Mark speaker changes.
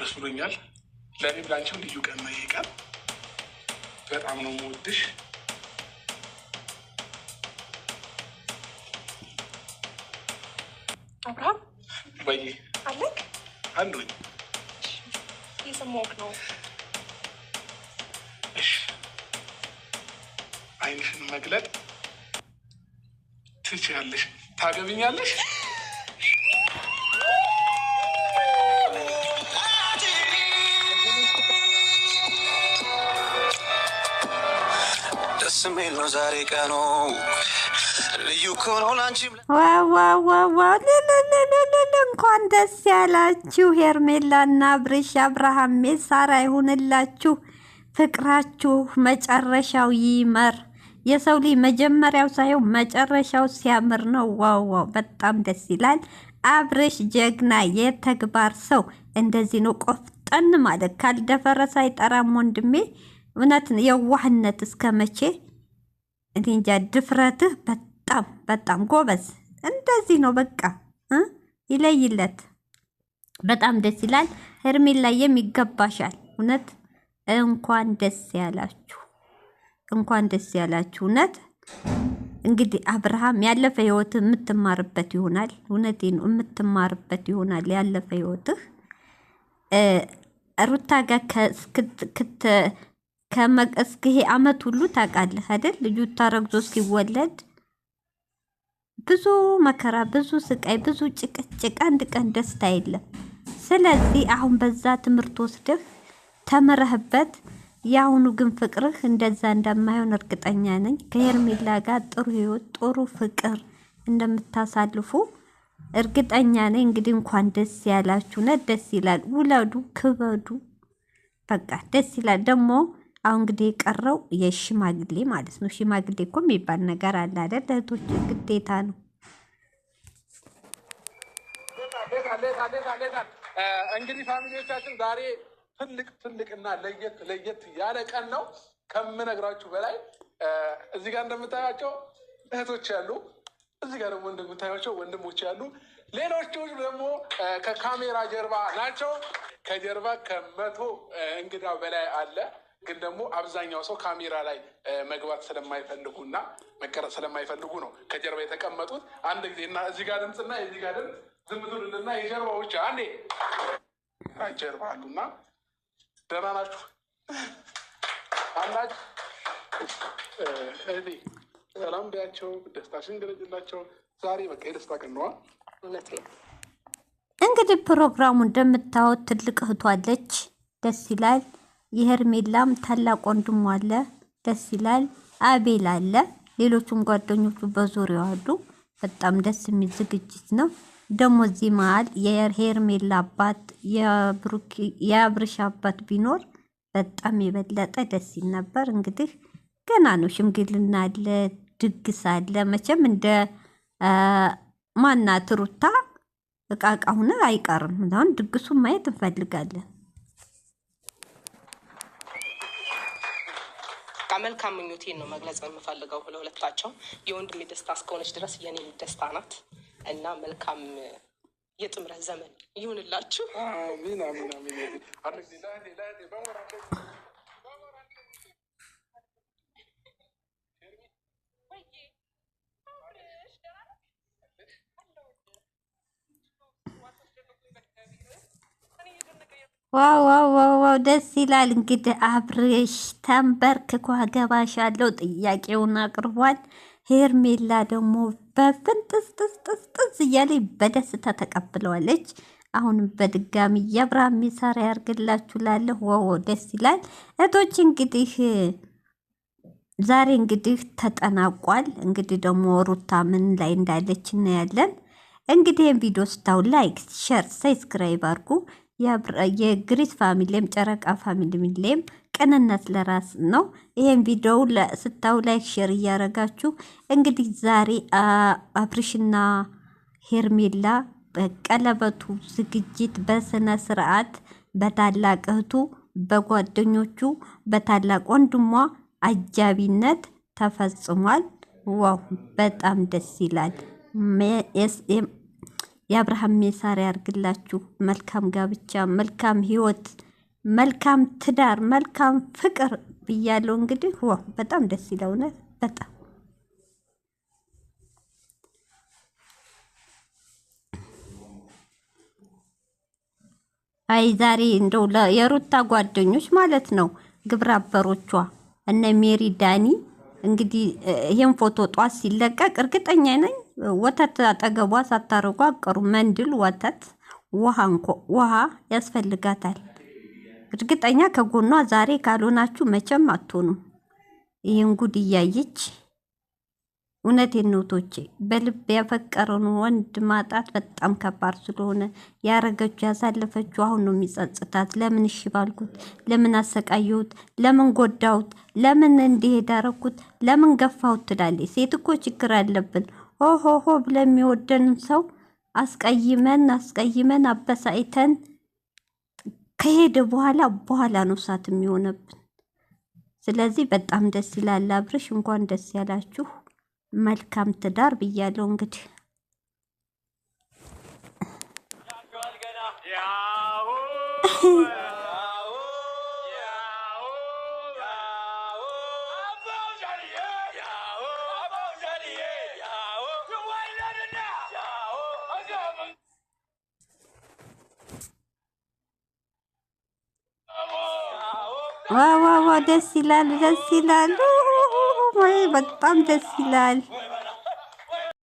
Speaker 1: ደስ ብሎኛል። ለእኔ ብላንቺም ልዩ ቀን ነው ይሄ ቀን። በጣም ነው የምወድሽ።
Speaker 2: አብርሃም
Speaker 1: ወይ
Speaker 2: አለክ
Speaker 1: አለኝ።
Speaker 2: የሰማሁህ ነው።
Speaker 1: እሺ አይንሽን መግለጥ ትችያለሽ። ታገብኛለሽ? ደስ የሚል ነው ዛሬ ቀኑ ልዩ ከሆነው ላንቺም
Speaker 3: እንኳን ደስ ያላችሁ ሄርሜላና አብርሽ አብርሃም ሳራ ይሁንላችሁ። ፍቅራችሁ መጨረሻው ይመር። የሰው ልጅ መጀመሪያው ሳይሆን መጨረሻው ሲያምር ነው። ዋው ዋው በጣም ደስ ይላል። አብርሽ ጀግና የተግባር ሰው እንደዚህ ነው። ቆፍጠን ማለት ካልደፈረሰ አይጠራም ወንድሜ። እውነት የዋህነት እስከ መቼ? እኔ እንጃ። ድፍረትህ በጣም በጣም ጎበዝ። እንደዚህ ነው በቃ ይለይለት። በጣም ደስ ይላል። ሄርሜላዬም ይገባሻል። እውነት እንኳን ደስ ያላችሁ፣ እንኳን ደስ ያላችሁ። እውነት እንግዲህ አብርሃም ያለፈ ህይወትህ የምትማርበት ይሆናል። እውነቴን ነው የምትማርበት ይሆናል ያለፈ ህይወትህ። ሩታ ጋር እስከ ይሄ አመት ሁሉ ታውቃለህ አይደል? ልጁ ታረግዞ እስኪወለድ ብዙ መከራ፣ ብዙ ስቃይ፣ ብዙ ጭቅጭቅ፣ አንድ ቀን ደስታ የለም። ስለዚህ አሁን በዛ ትምህርት ወስደህ ተምረህበት፣ የአሁኑ ግን ፍቅርህ እንደዛ እንደማይሆን እርግጠኛ ነኝ። ከሄርሜላ ጋር ጥሩ ህይወት፣ ጥሩ ፍቅር እንደምታሳልፉ እርግጠኛ ነኝ። እንግዲህ እንኳን ደስ ያላችሁ። ነት ደስ ይላል። ውለዱ፣ ክበዱ። በቃ ደስ ይላል። ደግሞ አሁን እንግዲህ የቀረው የሽማግሌ ማለት ነው። ሽማግሌ እኮ የሚባል ነገር አለ አይደል? እህቶች ግዴታ ነው።
Speaker 1: እንግዲህ ፋሚሊዎቻችን ዛሬ ትልቅና ለየት ያለ ቀን ነው ከምነግራችሁ በላይ። እዚህ ጋር እንደምታያቸው እህቶች ያሉ፣ እዚህ ጋር ደግሞ እንደምታያቸው ወንድሞች ያሉ፣ ሌሎቹ ደግሞ ከካሜራ ጀርባ ናቸው። ከጀርባ ከ100 እንግዳ በላይ አለ። ግን ደግሞ አብዛኛው ሰው ካሜራ ላይ መግባት ስለማይፈልጉና መቀረጽ ስለማይፈልጉ ነው ከጀርባ የተቀመጡት። አንድ ጊዜ እና እዚህ ጋር ድምፅና የዚህ ጋር ድምፅ ዝም ብሉልና የጀርባው ብቻ አንዴ ጀርባ አሉና ደህና ናችሁ አላችሁ? እህቴ ሰላም ቢያቸው፣ ደስታሽን ገለጭላቸው። ዛሬ በቃ የደስታ ቀን ነዋ።
Speaker 3: እንግዲህ ፕሮግራሙ እንደምታዩት ትልቅ እህቷ አለች። ደስ ይላል። የሄርሜላም ታላቅ ወንድሟ አለ። ደስ ይላል። አቤል አለ። ሌሎቹም ጓደኞቹ በዙሪያው አሉ። በጣም ደስ የሚል ዝግጅት ነው። ደግሞ እዚህ መሀል የሄርሜላ አባት የአብርሽ አባት ቢኖር በጣም የበለጠ ደስ ይል ነበር። እንግዲህ ገና ነው። ሽምግልና አለ፣ ድግስ አለ። መቼም እንደ ማናት ሩታ እቃ ሆነ አይቀርም። አሁን ድግሱን ማየት እንፈልጋለን።
Speaker 2: መልካም ምኞቴን ነው መግለጽ የምፈልገው ለሁለታቸው። የወንድሜ ደስታ እስከሆነች ድረስ የኔም ደስታ ናት እና መልካም የጥምረት ዘመን ይሁንላችሁ።
Speaker 1: አሜን አሜን አሜን።
Speaker 3: ዋው ዋው ዋው ዋው ደስ ይላል። እንግዲህ አብርሽ ተንበርክኮ አገባሻለሁ ጥያቄውን አቅርቧል። ሄርሜላ ደግሞ በፍንጥስጥስጥስ እያለ በደስታ ተቀብለዋለች። አሁንም በድጋሚ የአብርሃም ሚሳራ ያርግላችሁ ላለሁ። ዋው ደስ ይላል። እህቶች እንግዲህ ዛሬ እንግዲህ ተጠናቋል። እንግዲህ ደግሞ ሩታ ምን ላይ እንዳለች እናያለን። እንግዲህ ቪዲዮ ስታው ላይክ፣ ሼር፣ ሰብስክራይብ አድርጉ። የግሪስ ፋሚሊም ጨረቃ ፋሚሊም ቅንነት ለራስ ነው። ይሄን ቪዲዮ ስታው ላይክ ሼር እያረጋችሁ እንግዲህ ዛሬ አብርሽና ሄርሜላ በቀለበቱ ዝግጅት በስነ ስርዓት በታላቅ እህቱ በጓደኞቹ በታላቅ ወንድሟ አጃቢነት ተፈጽሟል። ዋው በጣም ደስ ይላል። የአብርሃም የሳራ ያርግላችሁ። መልካም ጋብቻ፣ መልካም ህይወት፣ መልካም ትዳር፣ መልካም ፍቅር ብያለሁ። እንግዲህ ዋው በጣም ደስ ይላል እውነት በጣም አይ ዛሬ እንደው የሩታ ጓደኞች ማለት ነው ግብረ አበሮቿ እነ ሜሪ ዳኒ እንግዲህ ይሄን ፎቶ ጧት ሲለቀቅ እርግጠኛ ነኝ ወተት አጠገቧ ሳታረጉ አቀሩ። መንድል ወተት ውሃ ያስፈልጋታል። እርግጠኛ ከጎኗ ዛሬ ካልሆናችሁ መቼም አትሆኑም። ይሄን ጉድ እያየች እውነቴን ነው ቶቼ በልብ ያፈቀረውን ወንድ ማጣት በጣም ከባድ ስለሆነ ያረገችው ያሳለፈችው አሁን ነው የሚጸጽታት። ለምን እሺ ባልኩት፣ ለምን አሰቃየሁት፣ ለምን ጎዳሁት፣ ለምን እንዲሄድ አረኩት፣ ለምን ገፋሁት ትላለች። ሴት እኮ ችግር አለብን። ሆ ብለን የሚወደንን ሰው አስቀይመን አበሳይተን ከሄደ በኋላ ነው ሳት የሚሆነብን። ስለዚህ በጣም ደስ ይላል። አብርሽ እንኳን ደስ ያላችሁ። መልካም ትዳር ብያለሁ። እንግዲህ ዋው ደስ ይላል፣ ደስ ይላል። በጣም ደስ ይላል።